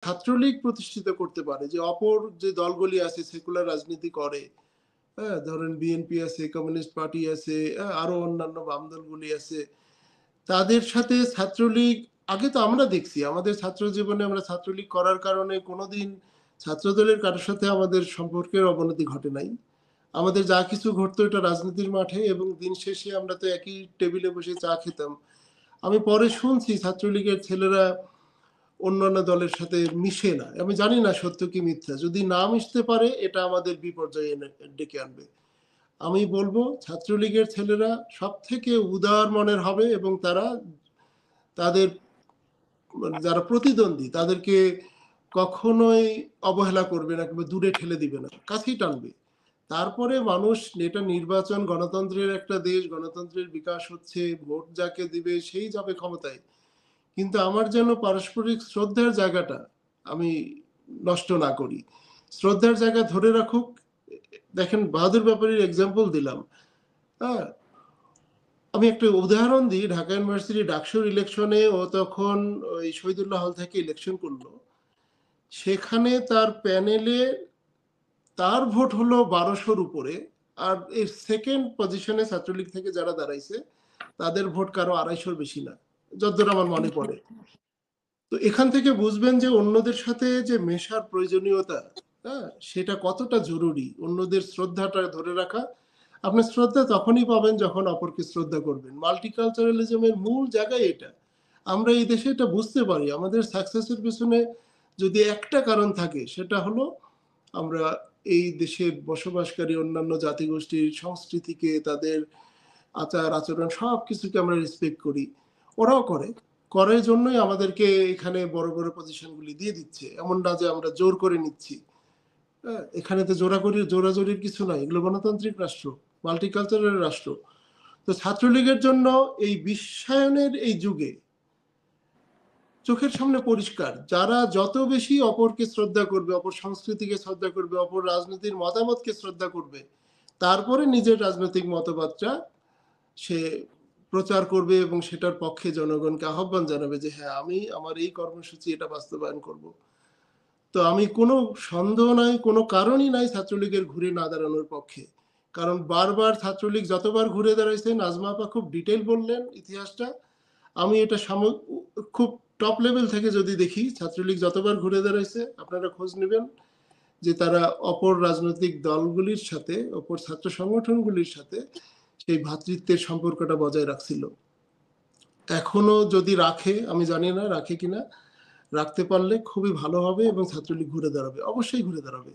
ছাত্রলীগ প্রতিষ্ঠিত করতে পারে, যে অপর যে দলগুলি আছে সেকুলার রাজনীতি করে, হ্যাঁ, ধরেন বিএনপি আছে, কমিউনিস্ট পার্টি আছে, আরো অন্যান্য বাম দলগুলি আছে, তাদের সাথে ছাত্রলীগ, আগে তো আমরা দেখছি আমাদের ছাত্র জীবনে আমরা ছাত্রলীগ করার কারণে কোনোদিন ছাত্রদলের কারোর সাথে আমাদের সম্পর্কের অবনতি ঘটে নাই। আমাদের যা কিছু ঘটতো এটা রাজনীতির মাঠে, এবং দিন শেষে আমরা তো একই টেবিলে বসে চা খেতাম। আমি পরে শুনছি ছাত্রলীগের ছেলেরা অন্যান্য দলের সাথে মিশে না। আমি জানি না সত্য কি মিথ্যা, যদি না মিশতে পারে এটা আমাদের বিপর্যয়ে ডেকে আনবে। আমি বলবো ছাত্রলীগের ছেলেরা সব থেকে উদার মনের হবে, এবং তারা তাদের যারা প্রতিদ্বন্দ্বী তাদেরকে কখনোই অবহেলা করবে না কিংবা দূরে ঠেলে দিবে না, কাছেই টানবে। তারপরে মানুষ, এটা নির্বাচন, গণতন্ত্রের একটা দেশ, গণতন্ত্রের বিকাশ হচ্ছে, ভোট যাকে দিবে সেই যাবে ক্ষমতায়। কিন্তু আমার যেন পারস্পরিক শ্রদ্ধার জায়গাটা আমি নষ্ট না করি, শ্রদ্ধার জায়গা ধরে রাখুক। দেখেন বাহাদুর ব্যাপারীর এক্সাম্পল দিলাম, হ্যাঁ, আমি একটা উদাহরণ দিই। ঢাকা ইউনিভার্সিটি ডাকসুর ইলেকশনে ও তখন ওই শহীদুল্লাহ হল থেকে ইলেকশন করলো, সেখানে তার প্যানেলে তার ভোট হলো 1200-র উপরে, আর এই সেকেন্ড পজিশনে ছাত্রলীগ থেকে যারা দাঁড়াইছে তাদের ভোট কারো 250-র বেশি না, যতদূর আমার মনে পড়ে। তো এখান থেকে বুঝবেন যে অন্যদের সাথে যে মেশার প্রয়োজনীয়তা, হ্যাঁ, সেটা কতটা জরুরি। অন্যদের শ্রদ্ধাটা ধরে রাখা, আপনি শ্রদ্ধা তখনই পাবেন যখন অপরকে শ্রদ্ধা করবেন। মাল্টিকালচারালিজমের মূল জায়গায় এটা। আমরা এই দেশে এটা বুঝতে পারি, আমাদের সাকসেসের পেছনে যদি একটা কারণ থাকে সেটা হলো আমরা এই দেশে বসবাসকারী অন্যান্য জাতিগোষ্ঠীর সংস্কৃতিকে, তাদের আচার আচরণ সব কিছুকে আমরা রেসপেক্ট করি। ওরাও করে, করার জন্যই আমাদেরকে এখানে বড় বড় পজিশনগুলি দিয়ে দিচ্ছে। এমন না যে আমরা জোর করে নিচ্ছি, হ্যাঁ, এখানে তো জোরাজোরির কিছু নাই, এগুলো গণতান্ত্রিক রাষ্ট্র, মাল্টিকালচারাল রাষ্ট্র। তো ছাত্রলীগের জন্য এই বিশ্বায়নের এই যুগে চোখের সামনে পরিষ্কার, যারা যত বেশি অপরকে শ্রদ্ধা করবে, অপর সংস্কৃতিকে শ্রদ্ধা করবে, অপর রাজনীতির মতামতকে শ্রদ্ধা করবে, তারপরে নিজের রাজনৈতিক মতবাদটা সে প্রচার করবে এবং সেটার পক্ষে জনগণকে আহ্বান জানাবে যে হ্যাঁ, আমি আমার এই কর্মসূচি এটা বাস্তবায়ন করব। তো আমি কোনো সন্দেহ নাই, কোনো কারণই নাই ছাত্রলীগের ঘুরে না দাঁড়ানোর পক্ষে। কারণ বারবার ছাত্রলীগ যতবার ঘুরে দাঁড়াইছে, নাজমা আপা খুব ডিটেইল বললেন ইতিহাসটা। আমি এটা খুব টপ লেভেল থেকে যদি দেখি, ছাত্রলীগ যতবার ঘুরে দাঁড়াইছে আপনারা খোঁজ নেবেন যে তারা অপর রাজনৈতিক দলগুলির সাথে, অপর ছাত্র সংগঠনগুলির সাথে সেই ভ্রাতৃত্বের সম্পর্কটা বজায় রাখছিল। এখনো যদি রাখে, আমি জানি না রাখে কিনা, রাখতে পারলে খুবই ভালো হবে এবং ছাত্রলীগ ঘুরে দাঁড়াবে, অবশ্যই ঘুরে দাঁড়াবে।